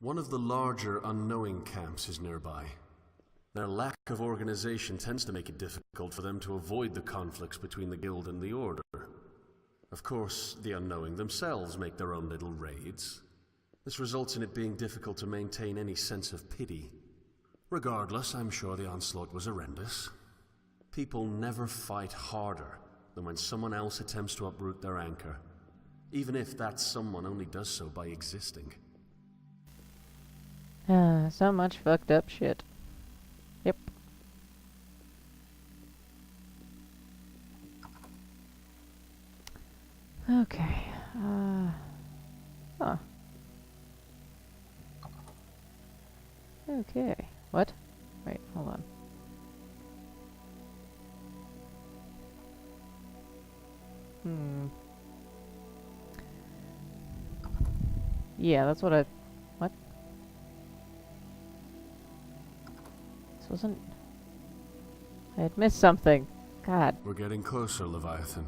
One of the larger unknowing camps is nearby. Their lack of organization tends to make it difficult for them to avoid the conflicts between the Guild and the Order. Of course, the unknowing themselves make their own little raids. This results in it being difficult to maintain any sense of pity. Regardless, I'm sure the onslaught was horrendous. People never fight harder than when someone else attempts to uproot their anchor, even if that someone only does so by existing. So much fucked up shit. Yep. Okay. Huh. Okay. What? Wait, hold on. Yeah, that's what I... What? This wasn't... I had missed something. God. We're getting closer, Leviathan.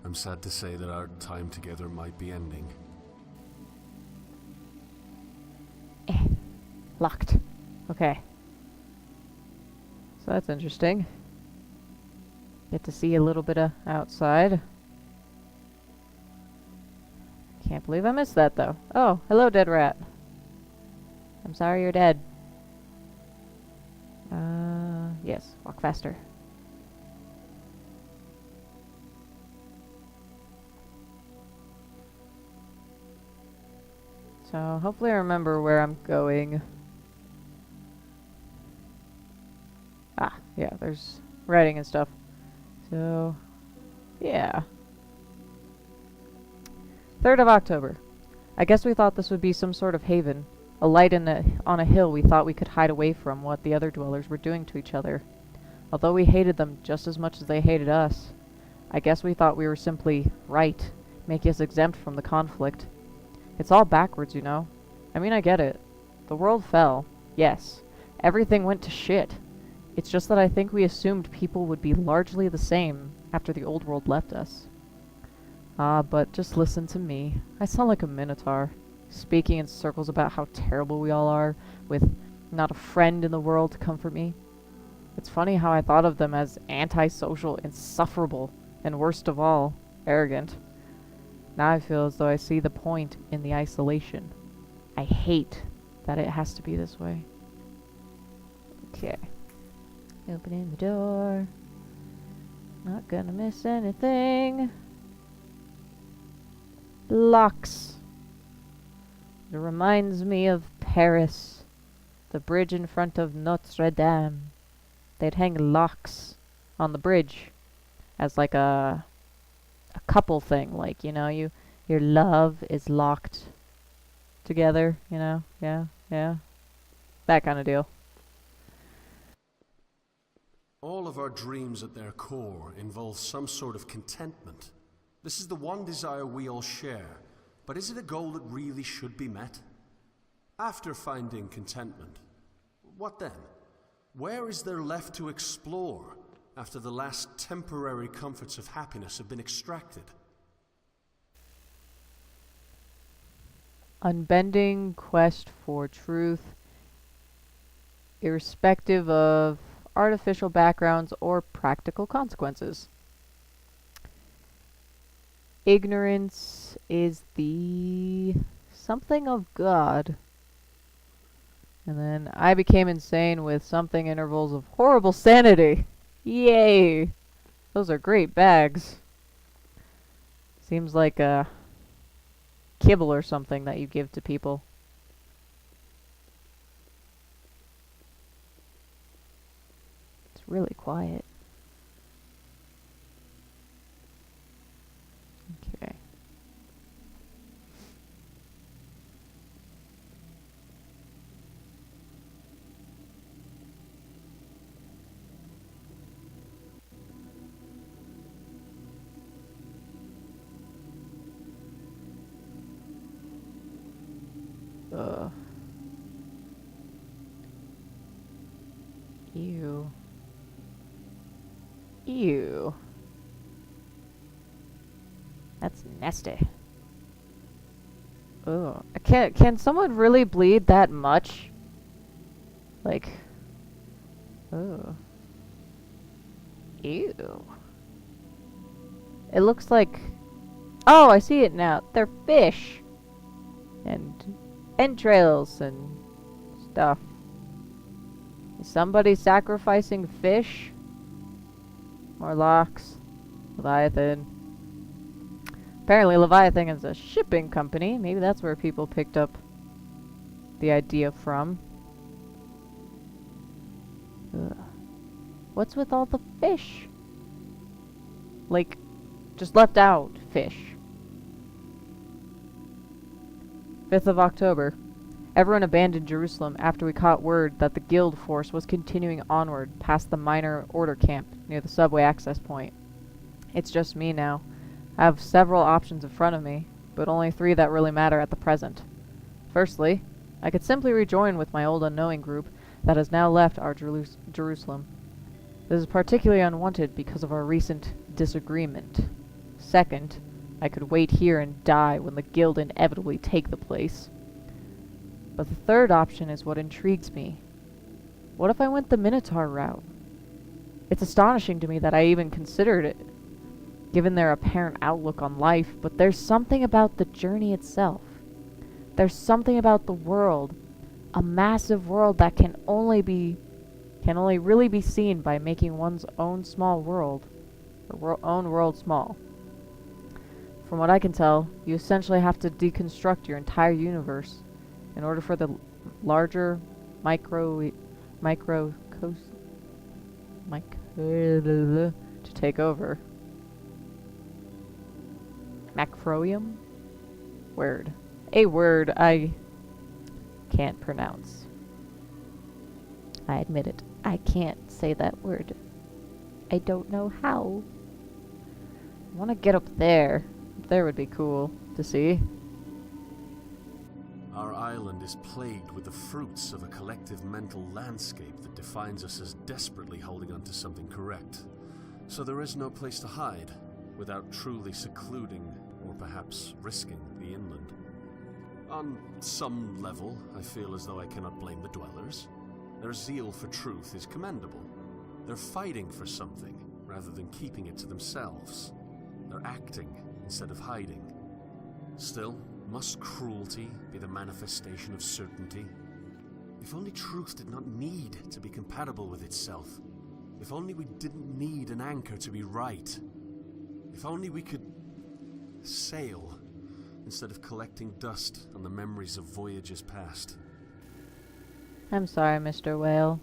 I'm sad to say that our time together might be ending. Locked. Okay. So that's interesting. Get to see a little bit of outside. Can't believe I missed that, though. Oh, hello, dead rat. I'm sorry you're dead. Yes, walk faster. So, hopefully I remember where I'm going. Ah, yeah, there's writing and stuff. So, yeah. 3rd of October. I guess we thought this would be some sort of haven. A light on a hill we thought we could hide away from what the other dwellers were doing to each other. Although we hated them just as much as they hated us. I guess we thought we were simply right, making us exempt from the conflict. It's all backwards, you know. I mean, I get it. The world fell. Yes. Everything went to shit. It's just that I think we assumed people would be largely the same after the old world left us. But just listen to me. I sound like a minotaur, speaking in circles about how terrible we all are, with not a friend in the world to comfort me. It's funny how I thought of them as antisocial, insufferable, and worst of all, arrogant. Now I feel as though I see the point in the isolation. I hate that it has to be this way. Okay. Opening the door. Not gonna miss anything. Locks. It reminds me of Paris. The bridge in front of Notre Dame. They'd hang locks on the bridge as like a couple thing, like, you know, your love is locked together, you know? Yeah. That kind of deal. All of our dreams at their core involve some sort of contentment. This is the one desire we all share, but is it a goal that really should be met? After finding contentment, what then? Where is there left to explore after the last temporary comforts of happiness have been extracted? Unbending quest for truth, irrespective of artificial backgrounds or practical consequences. Ignorance is the something of God. And then I became insane with something intervals of horrible sanity. Yay! Those are great bags. Seems like a kibble or something that you give to people. It's really quiet. Okay. Ew. Ew. That's nasty. Ugh. Can someone really bleed that much? Like, ugh. Ew. It looks like... Oh, I see it now. They're fish. And entrails and stuff. Is somebody sacrificing fish? Morlocks. Leviathan. Apparently Leviathan is a shipping company. Maybe that's where people picked up the idea from. Ugh. What's with all the fish? Like, just left out fish. 5th of October. Everyone abandoned Jerusalem after we caught word that the guild force was continuing onward past the minor order camp near the subway access point. It's just me now. I have several options in front of me, but only 3 that really matter at the present. Firstly, I could simply rejoin with my old unknowing group that has now left our Jerusalem. This is particularly unwanted because of our recent disagreement. Second, I could wait here and die when the guild inevitably take the place. But the third option is what intrigues me. What if I went the Minotaur route? It's astonishing to me that I even considered it, given their apparent outlook on life, but there's something about the journey itself. There's something about the world, a massive world that can only really be seen by making one's own small world, or own world small. From what I can tell, you essentially have to deconstruct your entire universe in order for the larger to take over. Macroium? Word. A word I can't pronounce. I admit it. I can't say that word. I don't know how. I want to get up there. Up there would be cool to see. Our island is plagued with the fruits of a collective mental landscape that defines us as desperately holding on to something correct. So there is no place to hide without truly secluding or perhaps risking the inland. On some level, I feel as though I cannot blame the dwellers. Their zeal for truth is commendable. They're fighting for something rather than keeping it to themselves. They're acting instead of hiding. Still, must cruelty be the manifestation of certainty? If only truth did not need to be compatible with itself. If only we didn't need an anchor to be right. If only we could sail instead of collecting dust on the memories of voyages past. I'm sorry, Mr. Whale.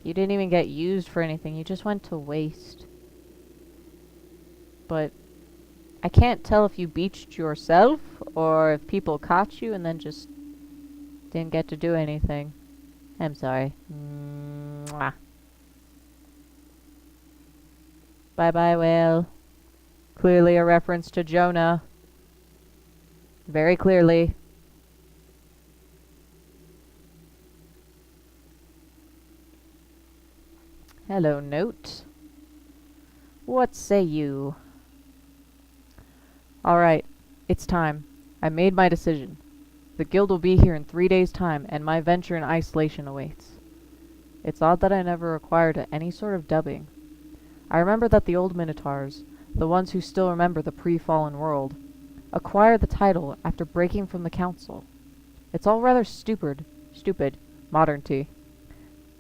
You didn't even get used for anything. You just went to waste. But I can't tell if you beached yourself or if people caught you and then just didn't get to do anything. I'm sorry. Mwah. Bye-bye, whale. Clearly a reference to Jonah. Very clearly. Hello, note. What say you? Alright, it's time. I made my decision. The guild will be here in 3 days' time, and my venture in isolation awaits. It's odd that I never acquired any sort of dubbing. I remember that the old Minotaurs, the ones who still remember the pre-fallen world, acquired the title after breaking from the council. It's all rather stupid, modernity.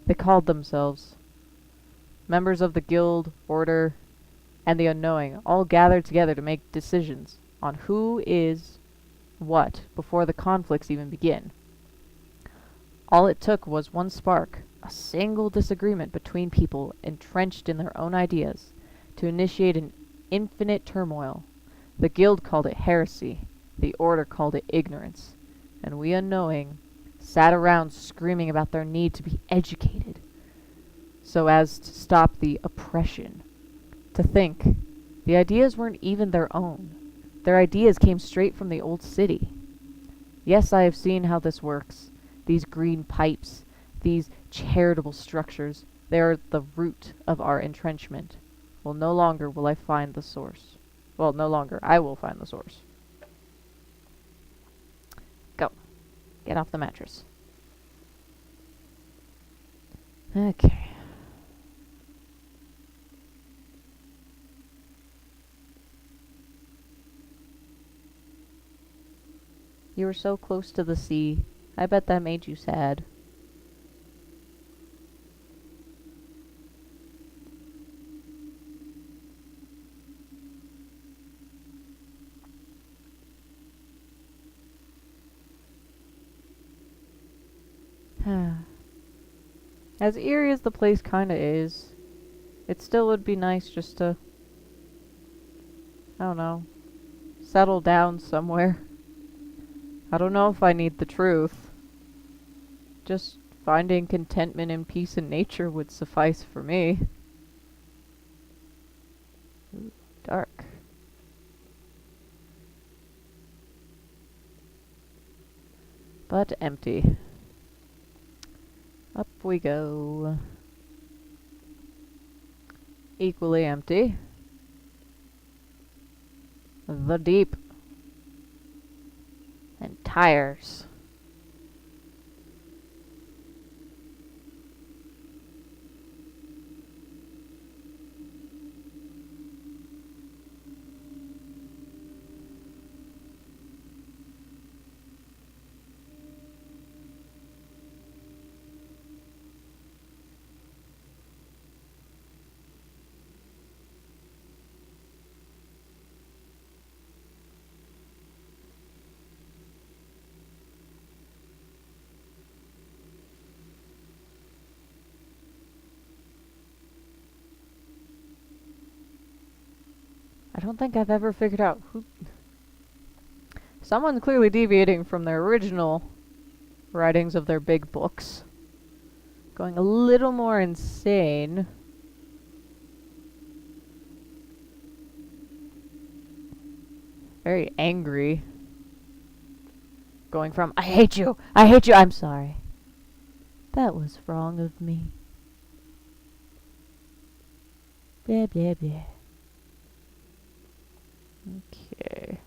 They called themselves members of the guild, order, and the unknowing, all gathered together to make decisions on who is what before the conflicts even begin. All it took was one spark, a single disagreement between people entrenched in their own ideas, to initiate an infinite turmoil. The guild called it heresy, the order called it ignorance, and we unknowing sat around screaming about their need to be educated, so as to stop the oppression. To think, the ideas weren't even their own. Their ideas came straight from the old city. Yes, I have seen how this works. These green pipes, these charitable structures, they are the root of our entrenchment. Well, no longer will I find the source. Well, no longer. I will find the source. Get off the mattress. Okay. You were so close to the sea. I bet that made you sad. As eerie as the place kinda is, it still would be nice just to, I don't know, settle down somewhere. I don't know if I need the truth. Just finding contentment and peace in nature would suffice for me. Ooh, dark. But empty. Up we go. Equally empty. The deep. And tires. I don't think I've ever figured out who... Someone's clearly deviating from their original writings of their big books. Going a little more insane. Very angry. Going from, I hate you, I'm sorry. That was wrong of me. Blah, blah, blah. Okay.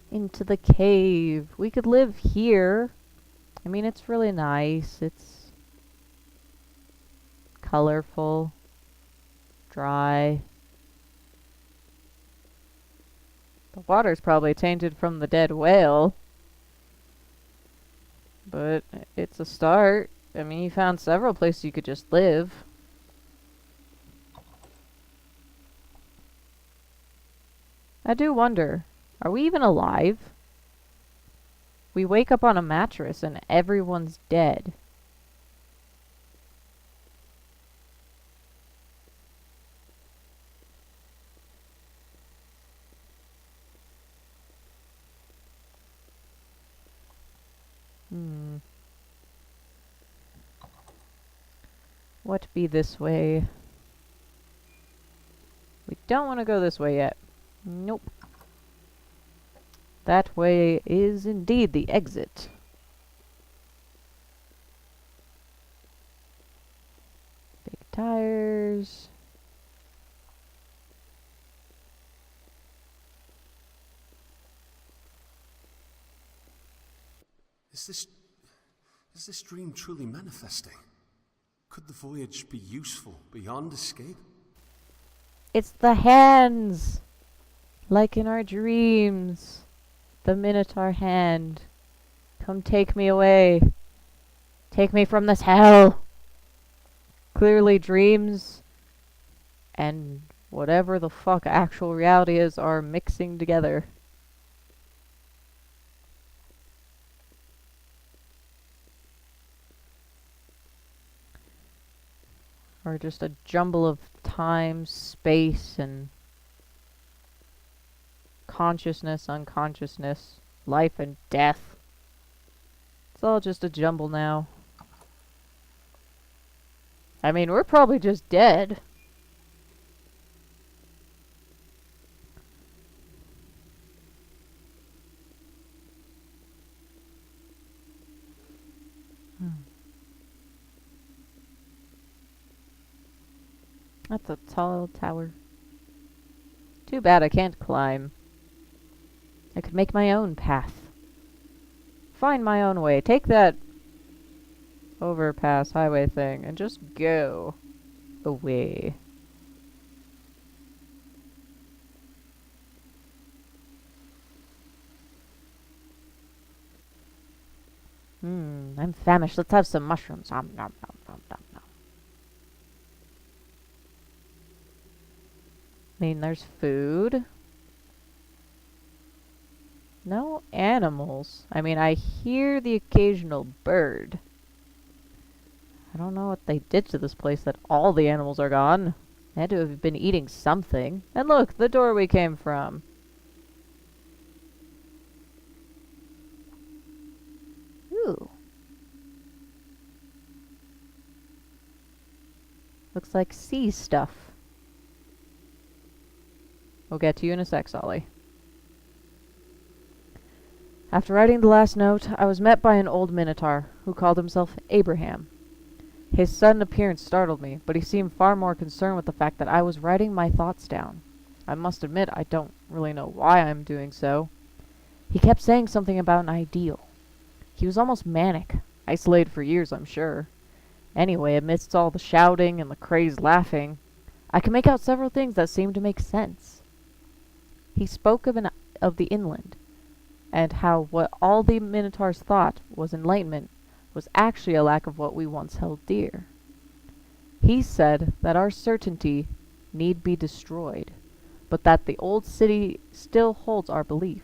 Into the cave. We could live here. I mean, it's really nice. It's colorful. Dry. The water's probably tainted from the dead whale. But it's a start. I mean, you found several places you could just live. I do wonder, are we even alive? We wake up on a mattress and everyone's dead. What be this way? We don't want to go this way yet. Nope. That way is indeed the exit. Big tires. Is this dream truly manifesting? Could the voyage be useful beyond escape? It's the hands! Like in our dreams. The Minotaur hand. Come take me away. Take me from this hell. Clearly dreams and whatever the fuck actual reality is are mixing together. Or just a jumble of time, space, and consciousness, unconsciousness, life and death. It's all just a jumble now. I mean, we're probably just dead. That's a tall tower. Too bad I can't climb. I could make my own path. find my own way. Take that overpass highway thing and just go away. I'm famished. Let's have some mushrooms. Nom, nom, nom, nom, nom, nom. I mean, there's food. No animals. I mean, I hear the occasional bird. I don't know what they did to this place that all the animals are gone. They had to have been eating something. And look, the door we came from. Ooh. Looks like sea stuff. We'll get to you in a sec, Solly. After writing the last note, I was met by an old minotaur who called himself Abraham. His sudden appearance startled me, but he seemed far more concerned with the fact that I was writing my thoughts down. I must admit, I don't really know why I'm doing so. He kept saying something about an ideal. He was almost manic, isolated for years, I'm sure. Anyway, amidst all the shouting and the crazed laughing, I could make out several things that seemed to make sense. He spoke of the inland, and how what all the minotaurs thought was enlightenment was actually a lack of what we once held dear. He said that our certainty need be destroyed, but that the old city still holds our belief.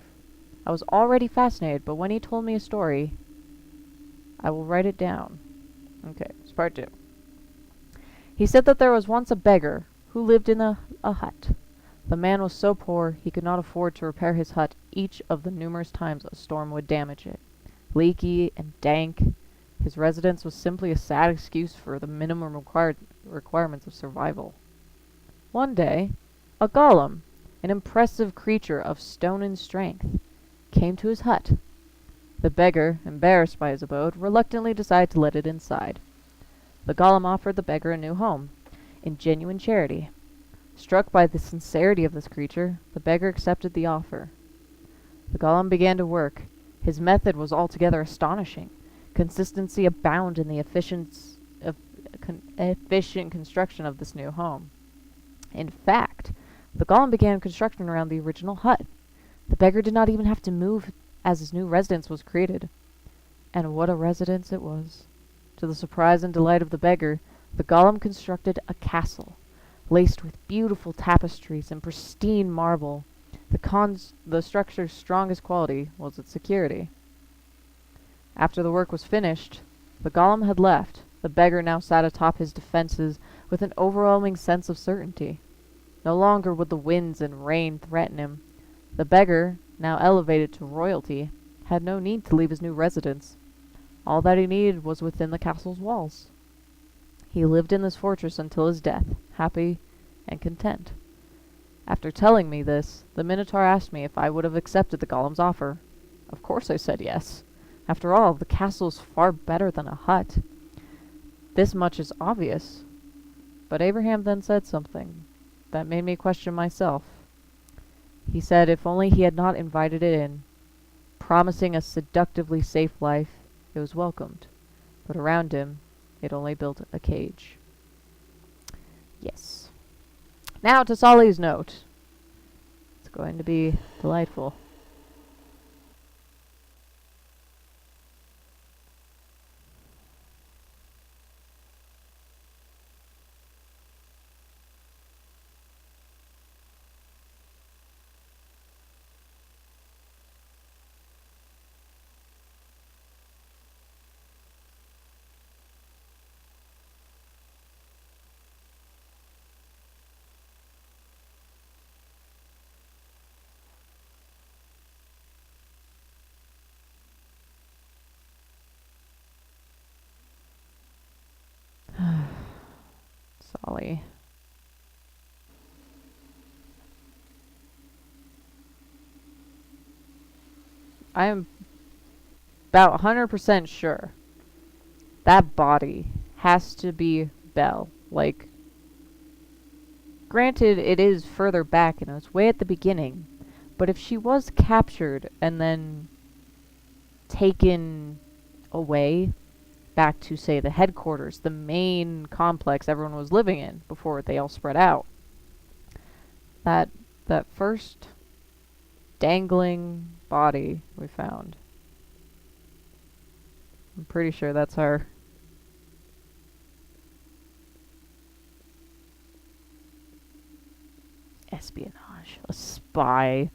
I was already fascinated, but when he told me a story, I will write it down. Okay, it's part 2. He said that there was once a beggar who lived in a hut. The man was so poor he could not afford to repair his hut each of the numerous times a storm would damage it. Leaky and dank, his residence was simply a sad excuse for the minimum requirements of survival. One day, a golem, an impressive creature of stone and strength, came to his hut. The beggar, embarrassed by his abode, reluctantly decided to let it inside. The golem offered the beggar a new home, in genuine charity. Struck by the sincerity of this creature, the beggar accepted the offer. The golem began to work. His method was altogether astonishing. Consistency abounded in the efficient construction of this new home. In fact, the golem began construction around the original hut. The beggar did not even have to move as his new residence was created. And what a residence it was. To the surprise and delight of the beggar, the golem constructed a castle, laced with beautiful tapestries and pristine marble. The structure's strongest quality was its security. After the work was finished, the golem had left. The beggar now sat atop his defenses with an overwhelming sense of certainty. No longer would the winds and rain threaten him. The beggar, now elevated to royalty, had no need to leave his new residence. All that he needed was within the castle's walls. He lived in this fortress until his death, happy and content. After telling me this, the Minotaur asked me if I would have accepted the golem's offer. Of course I said yes. After all, the castle is far better than a hut. This much is obvious. But Abraham then said something that made me question myself. He said if only he had not invited it in, promising a seductively safe life, it was welcomed. But around him, it only built a cage. Yes. Now to Solly's note. It's going to be delightful. Solly. I am about 100% sure that body has to be Belle. Like, granted, it is further back and it's way at the beginning, but if she was captured and then taken away back to, say, the headquarters, the main complex everyone was living in before they all spread out. That first dangling body we found. I'm pretty sure that's her. Espionage. A spy.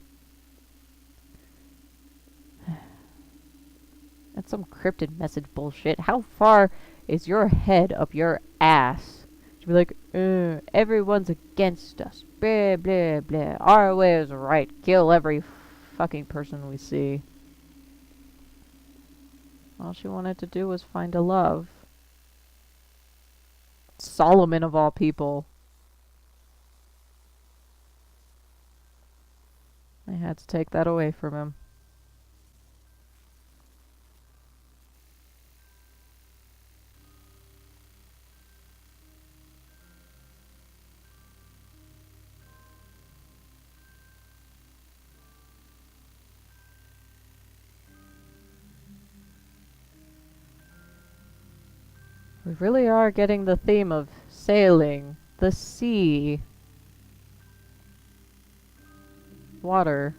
That's some cryptid message bullshit. How far is your head up your ass to be like, everyone's against us. Blah, blah, blah. Our way is right. Kill every fucking person we see. All she wanted to do was find a love. Solomon of all people. I had to take that away from him. We really are getting the theme of sailing, the sea, water.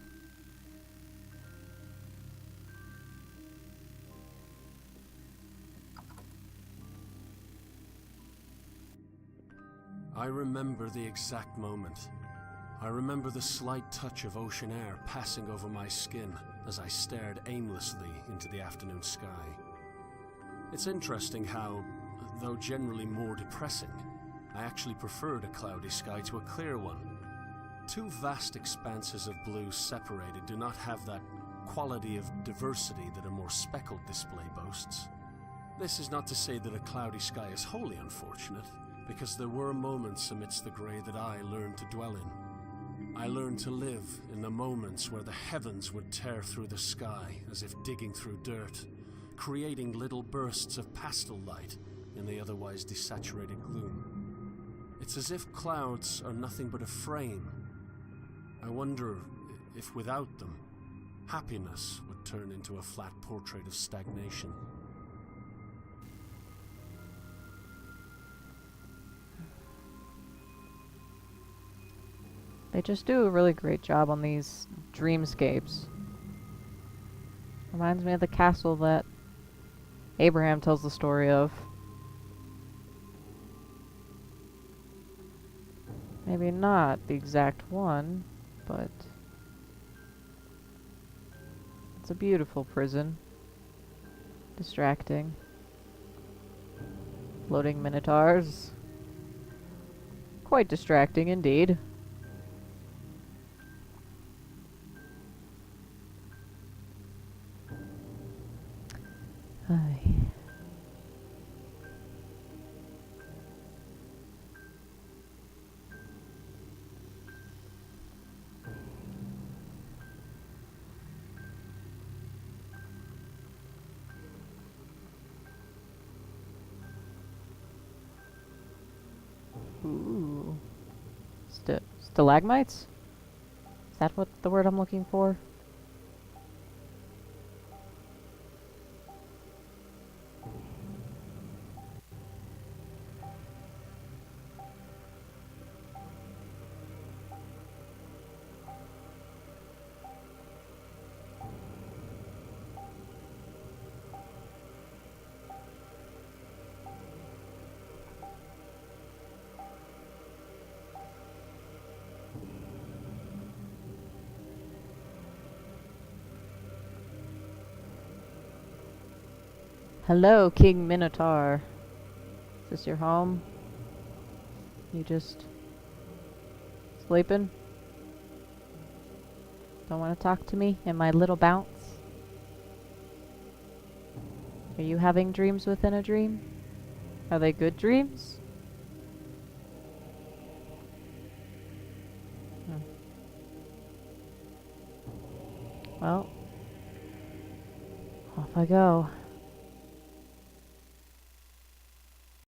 I remember the exact moment. I remember the slight touch of ocean air passing over my skin as I stared aimlessly into the afternoon sky. It's interesting how, though generally more depressing, I actually preferred a cloudy sky to a clear one. Two vast expanses of blue separated do not have that quality of diversity that a more speckled display boasts. This is not to say that a cloudy sky is wholly unfortunate, because there were moments amidst the grey that I learned to dwell in. I learned to live in the moments where the heavens would tear through the sky as if digging through dirt, creating little bursts of pastel light in the otherwise desaturated gloom. It's as if clouds are nothing but a frame. I wonder if without them, happiness would turn into a flat portrait of stagnation. They just do a really great job on these dreamscapes. Reminds me of the castle that Abraham tells the story of. Maybe not the exact one, but it's a beautiful prison. Distracting. Floating minotaurs. Quite distracting indeed. Ay. Ooh. Stalagmites? Is that what the word I'm looking for? Hello, King Minotaur. Is this your home? You just sleeping? Don't want to talk to me in my little bounce? Are you having dreams within a dream? Are they good dreams? Well, off I go.